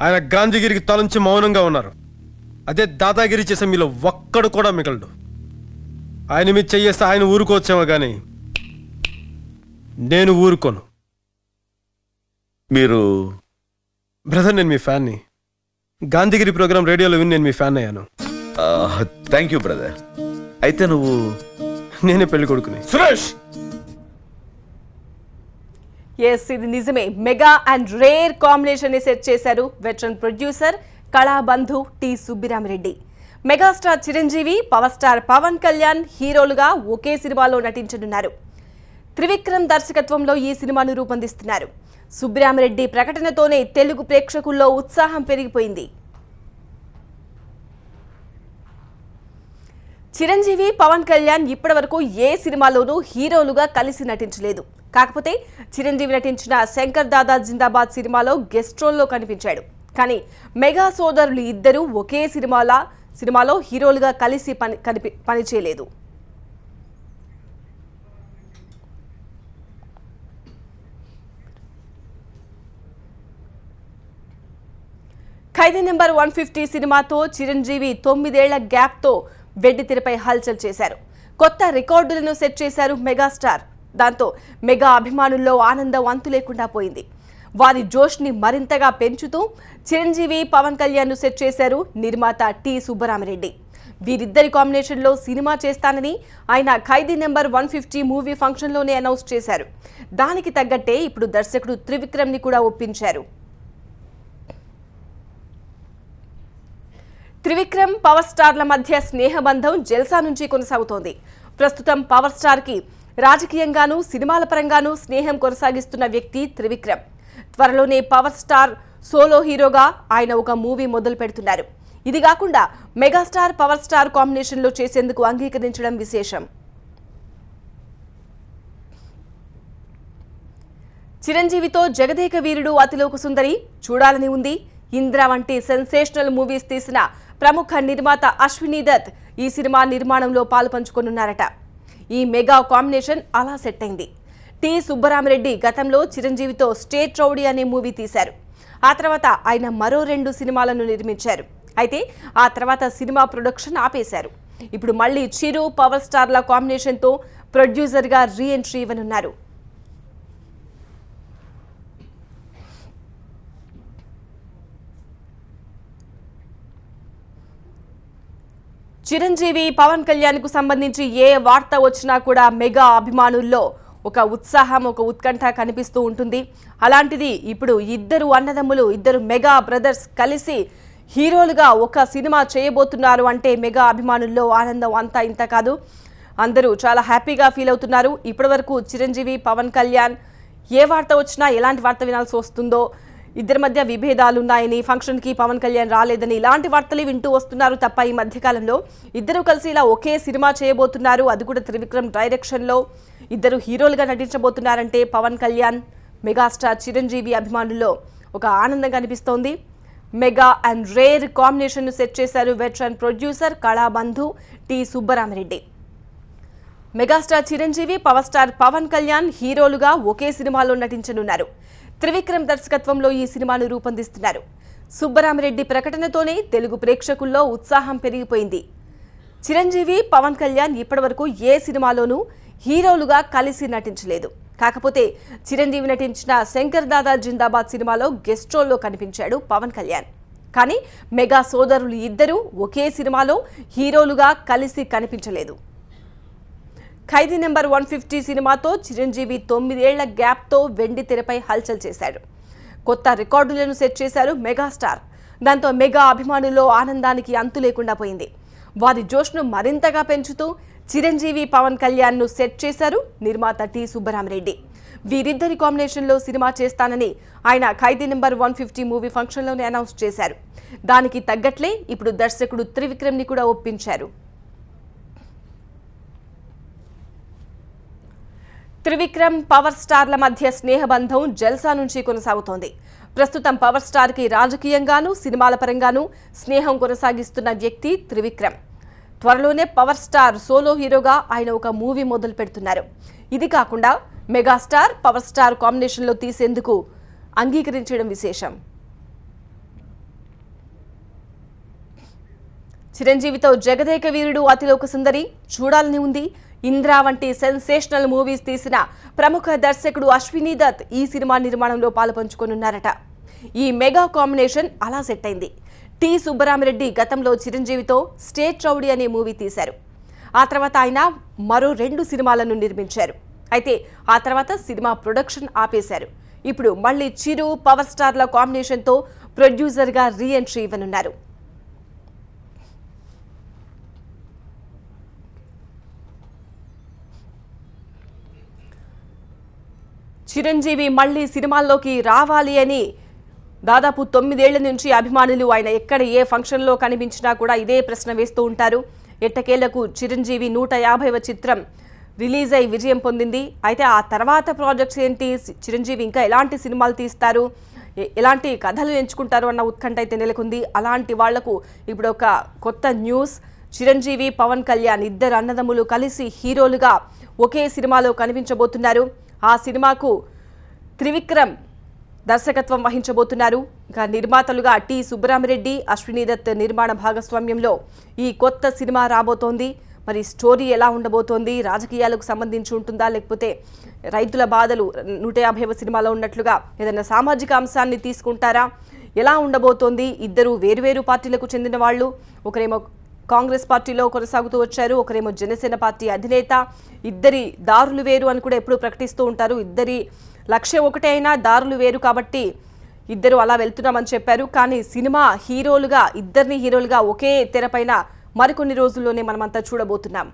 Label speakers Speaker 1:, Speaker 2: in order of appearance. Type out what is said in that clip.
Speaker 1: ఆయన గాంధీగిరికి తలంచి మౌనంగా ఉన్నారు. అదే దాదాగిరి చేసే మీలో ఒక్కడు కూడా మిగలడు. ఆయన మీద చెయ్యేస్తే ఆయన ఊరుకోవచ్చేమో కానీ నేను ఊరుకోను.
Speaker 2: మీరు
Speaker 1: బ్రదర్, నేను మీ ఫ్యాన్ని. గాంధీగిరి ప్రోగ్రాం రేడియోలో విని నేను మీ ఫ్యాన్ అయ్యాను.
Speaker 2: Thank you brother. అయితే నువ్వు?
Speaker 1: నేనే పెళ్లి కొడుకుని.
Speaker 2: సురేష్,
Speaker 3: ఎస్, ఇది నిజమే. మెగా అండ్ రేర్ కాంబినేషన్ ని సెట్ చేశారు veteran producer Kalabandhu T Subbirami Reddy. Megastar Chiranjeevi, power star Pawan Kalyan హీరోలుగా ఒకే సినిమాలో నటించనున్నారు. త్రివిక్రమ్ దర్శకత్వంలో ఈ సినిమాను రూపొందిస్తున్నారు. సుబ్బిరామిరెడ్డి ప్రకటనతోనే తెలుగు ప్రేక్షకుల్లో ఉత్సాహం పెరిగిపోయింది. చిరంజీవి, పవన్ కళ్యాణ్ ఇప్పటివరకు ఏ సినిమాలోనూ హీరోలుగా కలిసి నటించలేదు. కాకపోతే చిరంజీవి నటించిన శంకర్ దాదా జిందాబాద్ సినిమాలో గెస్ట్ రోల్లో కనిపించాడు. కానీ మెగా సోదరులు ఇద్దరూ ఒకే సినిమాలో హీరోలుగా కలిసి పనిచేయలేదు. ఖైదీ నెంబర్ 150 సినిమాతో చిరంజీవి 9 ఏళ్ల గ్యాప్తో వెండితెరపై హల్చల్ చేశారు. కొత్త రికార్డులను సెట్ చేశారు మెగాస్టార్. దాంతో మెగా అభిమానుల్లో ఆనందం అంతు లేకుండా పోయింది. వారి జోష్ని మరింతగా పెంచుతూ చిరంజీవి, పవన్ కళ్యాణ్ ను సెట్ చేశారు నిర్మాత టి సుబ్బరామిరెడ్డి. వీరిద్దరి కాంబినేషన్లో సినిమా చేస్తానని ఆయన ఖైదీ నెంబర్ 150 మూవీ ఫంక్షన్లోనే అనౌన్స్ చేశారు. దానికి తగ్గట్టే ఇప్పుడు దర్శకుడు త్రివిక్రమ్ ని కూడా ఒప్పించారు. త్రివిక్రమ్, పవర్ స్టార్ల మధ్య స్నేహబంధం జల్సా నుంచి కొనసాగుతోంది. ప్రస్తుతం పవర్ స్టార్ కి రాజకీయంగానూ సినిమాల పరంగానూ స్నేహం కొనసాగిస్తున్న వ్యక్తి త్రివిక్రమ్. త్వరలోనే పవర్ స్టార్ సోలో హీరోగా ఆయన ఒక మూవీ మొదలు పెడుతున్నారు. ఇది కాకుండా మెగాస్టార్, పవర్ స్టార్ కాంబినేషన్ లో చేసేందుకు అంగీకరించడం విశేషం. చిరంజీవితో జగదేక వీరుడు, అతిలోక సుందరి చూడాలని ఉంది. ఇంద్ర వంటి సెన్సేషనల్ మూవీస్ తీసిన ప్రముఖ నిర్మాత అశ్విని దత్ ఈ సినిమా నిర్మాణంలో పాలుపంచుకోనున్నారట. ఈ మెగా కాంబినేషన్ అలా సెట్ అయింది. టి సుబ్బరామిరెడ్డి గతంలో చిరంజీవితో స్టేట్ రౌడీ అనే మూవీ తీశారు. ఆ తర్వాత ఆయన మరో 2 సినిమాలను నిర్మించారు. అయితే ఆ తర్వాత సినిమా ప్రొడక్షన్ ఆపేశారు. ఇప్పుడు మళ్లీ చిరు, పవర్ స్టార్ల కాంబినేషన్తో ప్రొడ్యూసర్గా రీ ఎంట్రీ ఇవ్వనున్నారు. చిరంజీవి, పవన్ కళ్యాణ్ కు సంబంధించి ఏ వార్త వచ్చినా కూడా మెగా అభిమానుల్లో ఒక ఉత్సాహం, ఒక ఉత్కంఠ కనిపిస్తూ ఉంటుంది. అలాంటిది ఇప్పుడు ఇద్దరు అన్నదమ్ములు, ఇద్దరు మెగా బ్రదర్స్ కలిసి హీరోలుగా ఒక సినిమా చేయబోతున్నారు అంటే మెగా అభిమానుల్లో ఆనందం అంతా ఇంత కాదు. అందరూ చాలా హ్యాపీగా ఫీల్ అవుతున్నారు. ఇప్పటివరకు చిరంజీవి, పవన్ కళ్యాణ్ ఏ వార్త వచ్చినా ఎలాంటి వార్త వినాల్సి వస్తుందో, ఇద్దరి మధ్య విభేదాలు ఉన్నాయని, ఫంక్షన్కి పవన్ కళ్యాణ్ రాలేదని ఇలాంటి వార్తలు వింటూ వస్తున్నారు తప్ప ఈ మధ్యకాలంలో ఇద్దరు కలిసి ఇలా ఒకే సినిమా చేయబోతున్నారు, అది కూడా త్రివిక్రమ్ డైరెక్షన్లో ఇద్దరు హీరోలుగా నటించబోతున్నారంటే పవన్ కళ్యాణ్, మెగాస్టార్ చిరంజీవి అభిమానుల్లో ఒక ఆనందం కనిపిస్తోంది. మెగా అండ్ రేర్ కాంబినేషన్ ను సెట్ చేశారు veteran producer Kalabandhu T Subbarami Reddy. Megastar Chiranjeevi, power star Pawan Kalyan హీరోలుగా ఒకే సినిమాలో నటించనున్నారు. త్రివిక్రమ్ దర్శకత్వంలో ఈ సినిమాను రూపొందిస్తున్నారు. సుబ్బరామిరెడ్డి ప్రకటనతోనే తెలుగు ప్రేక్షకుల్లో ఉత్సాహం పెరిగిపోయింది. చిరంజీవి, పవన్ కళ్యాణ్ ఇప్పటివరకు ఏ సినిమాలోనూ హీరోలుగా కలిసి నటించలేదు. కాకపోతే చిరంజీవి నటించిన శంకర్ దాదా జిందాబాద్ సినిమాలో గెస్ట్ రోల్లో కనిపించాడు పవన్ కళ్యాణ్. కానీ మెగా సోదరులు ఇద్దరూ ఒకే సినిమాలో హీరోలుగా కలిసి కనిపించలేదు. ఖైదీ నెంబర్ 150 సినిమాతో చిరంజీవి 9 ఏళ్ల గ్యాప్తో వెండి తెరపై హల్చల్ చేశాడు. కొత్త రికార్డులను సెట్ చేశారు మెగాస్టార్. దాంతో మెగా అభిమానుల్లో ఆనందానికి అంతు లేకుండా పోయింది. వారి జోష్ను మరింతగా పెంచుతూ చిరంజీవి, పవన్ కళ్యాణ్ ను సెట్ చేశారు నిర్మాత టి సుబ్బరామిరెడ్డి. వీరిద్దరి కాంబినేషన్లో సినిమా చేస్తానని ఆయన ఖైదీ నెంబర్ 150 మూవీ ఫంక్షన్లోనే అనౌన్స్ చేశారు. దానికి తగ్గట్లే ఇప్పుడు దర్శకుడు త్రివిక్రమ్ ని కూడా ఒప్పించారు. త్రివిక్రమ్, పవర్ స్టార్ల మధ్య స్నేహబంధం జల్సా నుంచి కొనసాగుతోంది. ప్రస్తుతం పవర్ స్టార్ కి రాజకీయంగానూ సినిమాల పరంగానూ స్నేహం కొనసాగిస్తున్న వ్యక్తి త్రివిక్రమ్. త్వరలోనే పవర్ స్టార్ సోలో హీరోగా ఆయన ఒక మూవీ మొదలు పెడుతున్నారు. ఇది కాకుండా మెగాస్టార్, పవర్ స్టార్ కాంబినేషన్లో తీసేందుకు అంగీకరించడం విశేషం. చిరంజీవితో జగదేక వీరుడు అతిలోక సుందరి చూడాలని ఉంది. ఇంద్రా వంటి సెన్సేషనల్ మూవీస్ తీసిన ప్రముఖ దర్శకుడు అశ్వినీ దత్ ఈ సినిమా నిర్మాణంలో పాలుపంచుకోనున్నారట. ఈ మెగా కాంబినేషన్ అలా సెట్ అయింది. టి సుబ్బరామిరెడ్డి గతంలో చిరంజీవితో స్టేట్ రౌడీ అనే మూవీ తీశారు. ఆ తర్వాత ఆయన మరో 2 సినిమాలను నిర్మించారు. అయితే ఆ తర్వాత సినిమా ప్రొడక్షన్ ఆపేశారు. ఇప్పుడు మళ్ళీ చిరు పవర్ స్టార్ల కాంబినేషన్తో ప్రొడ్యూసర్గా రీ ఎంట్రీ ఇవ్వనున్నారు. చిరంజీవి మళ్ళీ సినిమాల్లోకి రావాలి అని దాదాపు 9 ఏళ్ల నుంచి అభిమానులు ఆయన ఎక్కడ ఏ ఫంక్షన్లో కనిపించినా కూడా ఇదే ప్రశ్న వేస్తూ ఉంటారు. ఎట్టకేళ్లకు చిరంజీవి 150వ చిత్రం రిలీజ్ అయి విజయం పొందింది. అయితే ఆ తర్వాత ప్రాజెక్ట్స్ ఏంటి, చిరంజీవి ఇంకా ఎలాంటి సినిమాలు తీస్తారు, ఎలాంటి కథలు ఎంచుకుంటారు అన్న ఉత్కంఠ అయితే నెలకొంది. అలాంటి వాళ్లకు ఇప్పుడు ఒక కొత్త న్యూస్. చిరంజీవి పవన్ కళ్యాణ్ ఇద్దరు అన్నదమ్ములు కలిసి హీరోలుగా ఒకే సినిమాలో కనిపించబోతున్నారు. ఆ సినిమాకు త్రివిక్రమ్ దర్శకత్వం వహించబోతున్నారు. ఇంకా నిర్మాతలుగా టి సుబ్బరామిరెడ్డి, అశ్వినీ దత్ నిర్మాణ భాగస్వామ్యంలో ఈ కొత్త సినిమా రాబోతోంది. మరి స్టోరీ ఎలా ఉండబోతోంది, రాజకీయాలకు సంబంధించి ఉంటుందా, లేకపోతే రైతుల బాధలు 150వ సినిమాలో ఉన్నట్లుగా ఏదైనా సామాజిక అంశాన్ని తీసుకుంటారా, ఎలా ఉండబోతోంది? ఇద్దరు వేరువేరు పార్టీలకు చెందిన వాళ్ళు, ఒకరేమో కాంగ్రెస్ పార్టీలో కొనసాగుతూ వచ్చారు, ఒకరేమో జనసేన పార్టీ అధినేత. ఇద్దరి దారులు వేరు అని కూడా ఎప్పుడూ ప్రకటిస్తూ ఉంటారు. ఇద్దరి లక్ష్యం ఒకటే అయినా దారులు వేరు కాబట్టి ఇద్దరు అలా వెళ్తున్నామని చెప్పారు. కానీ సినిమా హీరోలుగా, ఇద్దరిని హీరోలుగా ఒకే తెరపైన మరికొన్ని రోజుల్లోనే మనమంతా చూడబోతున్నాం.